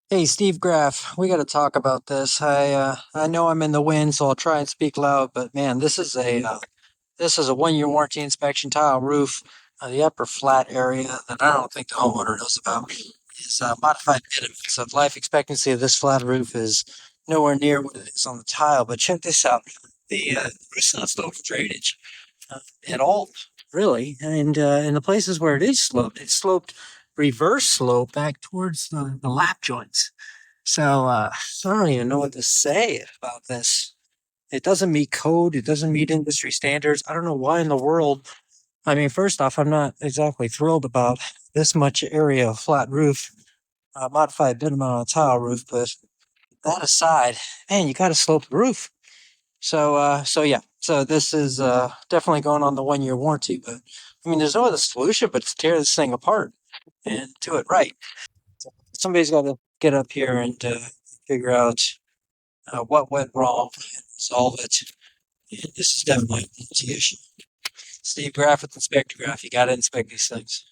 Hey, Steve Graff, we got to talk about this. I know I'm in the wind, so I'll try and speak loud. But man, this is a 1 year warranty inspection tile roof. The upper flat area that I don't think the homeowner knows about is modified bitumen. So the life expectancy of this flat roof is nowhere near what it is on the tile. But check this out: the roof's not sloped for drainage at all, really. And in the places where it is sloped, it's sloped reverse slope back towards the lap joints. So I don't even know what to say about this. It doesn't meet code. It doesn't meet industry standards. I don't know why in the world. I mean, first off, I'm not exactly thrilled about this much area of flat roof, modified bitumen on a tile roof. But that aside, man, you got to slope the roof. So yeah. So this is definitely going on the 1 year warranty. But I mean, there's no other solution but to tear this thing apart and do it right. So somebody's got to get up here and figure out what went wrong and solve it. And this is definitely a multi issue. Steve Graff with Inspect-O-Graff. You got to inspect these things.